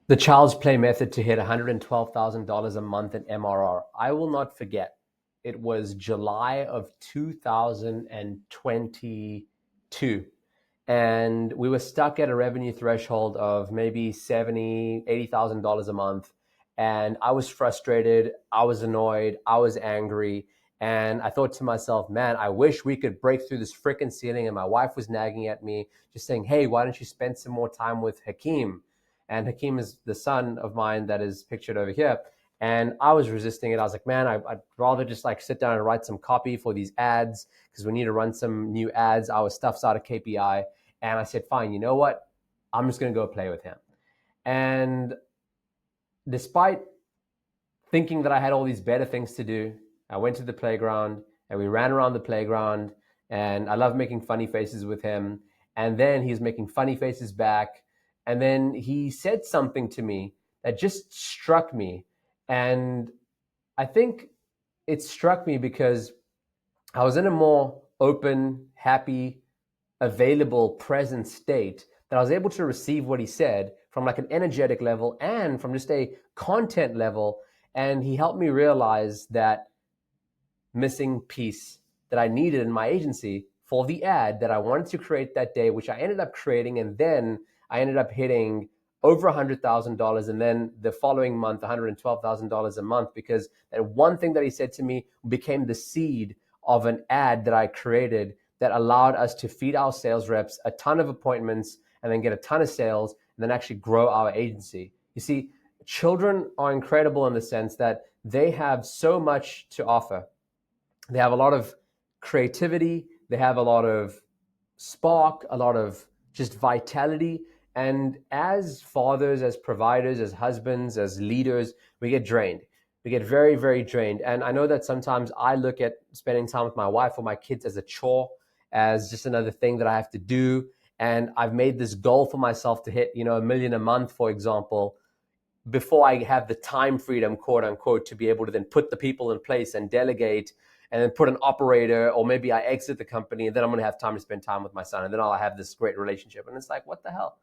The child's play method to hit $112,000 a month in MRR. I will not forget. It was July of 2022. And we were stuck at a revenue threshold of maybe $70,000, $80,000 a month. And I was frustrated. I was annoyed. I was angry. And I thought to myself, man, I wish we could break through this freaking ceiling. And my wife was nagging at me, just saying, hey, why don't you spend some more time with Hakeem? And Hakeem is the son of mine that is pictured over here. And I was resisting it. I was like, man, I'd rather just like sit down and write some copy for these ads because we need to run some new ads. Our stuff's out of KPI. And I said, fine, you know what? I'm just going to go play with him. And despite thinking that I had all these better things to do, I went to the playground and we ran around the playground. And I love making funny faces with him. And then he's making funny faces back. And then he said something to me that just struck me. And I think it struck me because I was in a more open, happy, available, present state that I was able to receive what he said from like an energetic level and from just a content level. And he helped me realize that missing piece that I needed in my agency for the ad that I wanted to create that day, which I ended up creating. And then I ended up hitting over $100,000. And then the following month, $112,000 a month, because that one thing that he said to me became the seed of an ad that I created that allowed us to feed our sales reps a ton of appointments and then get a ton of sales and then actually grow our agency. You see, children are incredible in the sense that they have so much to offer. They have a lot of creativity. They have a lot of spark, a lot of just vitality. And as fathers, as providers, as husbands, as leaders, we get drained. We get very, very drained. And I know that sometimes I look at spending time with my wife or my kids as a chore, as just another thing that I have to do. And I've made this goal for myself to hit, $1 million a month, for example, before I have the time freedom, quote unquote, to be able to then put the people in place and delegate and then put an operator, or maybe I exit the company and then I'm going to have time to spend time with my son. And then I'll have this great relationship. And it's like, what the hell?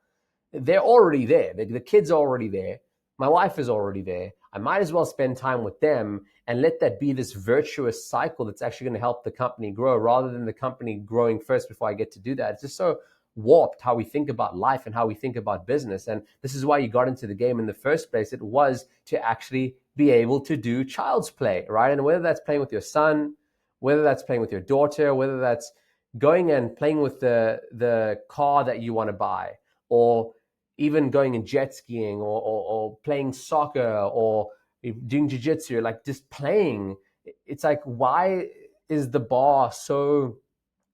They're already there. The kid's already there. My wife is already there. I might as well spend time with them and let that be this virtuous cycle that's actually going to help the company grow rather than the company growing first before I get to do that. It's just so warped how we think about life and how we think about business. And this is why you got into the game in the first place. It was to actually be able to do child's play, right? And whether that's playing with your son, whether that's playing with your daughter, whether that's going and playing with the car that you want to buy, or even going and jet skiing, or playing soccer, or doing jiu-jitsu, like just playing. It's like, why is the bar so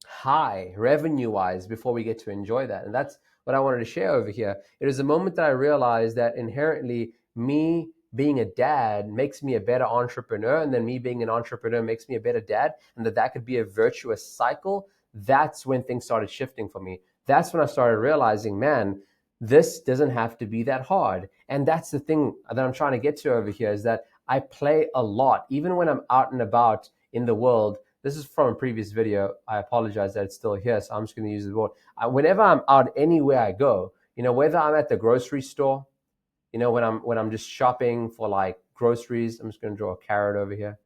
high revenue-wise before we get to enjoy that? And that's what I wanted to share over here. It is a moment that I realized that inherently me being a dad makes me a better entrepreneur, and then me being an entrepreneur makes me a better dad, and that could be a virtuous cycle. That's when things started shifting for me. That's when I started realizing, man, this doesn't have to be that hard. And that's the thing that I'm trying to get to over here, is that I play a lot, even when I'm out and about in the world. This is from a previous video. I apologize that it's still here, so I'm just going to use the word. Whenever I'm out, anywhere I go, whether I'm at the grocery store, when I'm just shopping for like groceries, I'm just going to draw a carrot over here.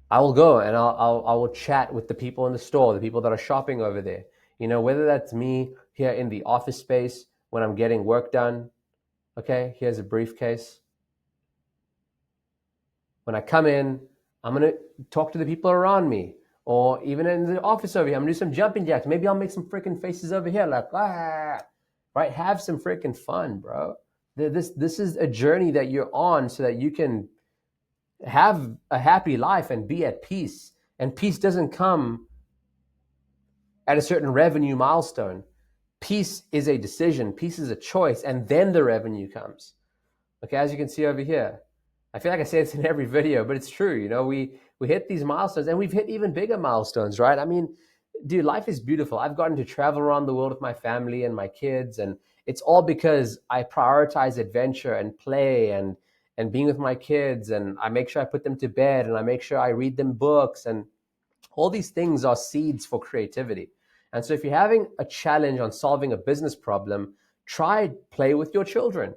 I will go and I will chat with the people in the store, the people that are shopping over there. Whether that's me here in the office space when I'm getting work done. Okay, here's a briefcase. When I come in, I'm going to talk to the people around me. Or even in the office over here, I'm going to do some jumping jacks. Maybe I'll make some freaking faces over here like, right? Have some freaking fun, bro. This is a journey that you're on so that you can have a happy life and be at peace. And peace doesn't come at a certain revenue milestone. Peace is a decision. Peace is a choice. And then the revenue comes. Okay, as you can see over here. I feel like I say this in every video, but it's true. We hit these milestones, and we've hit even bigger milestones, right? I mean, dude, life is beautiful. I've gotten to travel around the world with my family and my kids, and it's all because I prioritize adventure and play and being with my kids, and I make sure I put them to bed, and I make sure I read them books, and all these things are seeds for creativity. And so if you're having a challenge on solving a business problem, Try play with your children.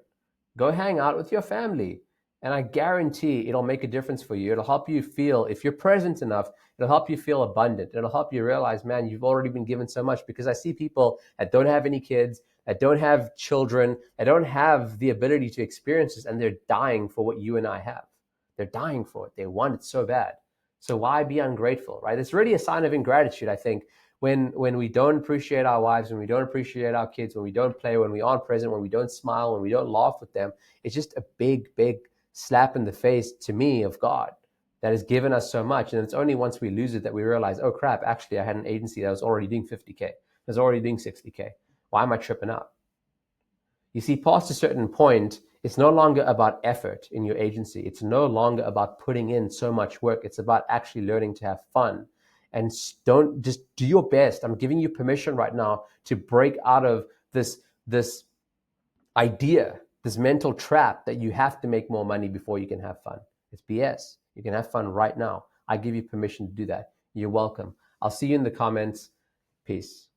Go hang out with your family. And I guarantee it'll make a difference for you. It'll help you feel, if you're present enough, it'll help you feel abundant. It'll help you realize, man, you've already been given so much. Because I see people that don't have any kids, that don't have children, that don't have the ability to experience this, and they're dying for what you and I have. They're dying for it. They want it so bad. So why be ungrateful, right? It's really a sign of ingratitude, I think, when we don't appreciate our wives, when we don't appreciate our kids, when we don't play, when we aren't present, when we don't smile, when we don't laugh with them. It's just a big, big slap in the face to me of God that has given us so much. And it's only once we lose it that we realize, oh crap, actually I had an agency that was already doing 50K, was already doing 60K. Why am I tripping out? You see, past a certain point, it's no longer about effort in your agency. It's no longer about putting in so much work. It's about actually learning to have fun. And don't just do your best. I'm giving you permission right now to break out of this idea, this mental trap that you have to make more money before you can have fun. It's BS. You can have fun right now. I give you permission to do that. You're welcome. I'll see you in the comments. Peace.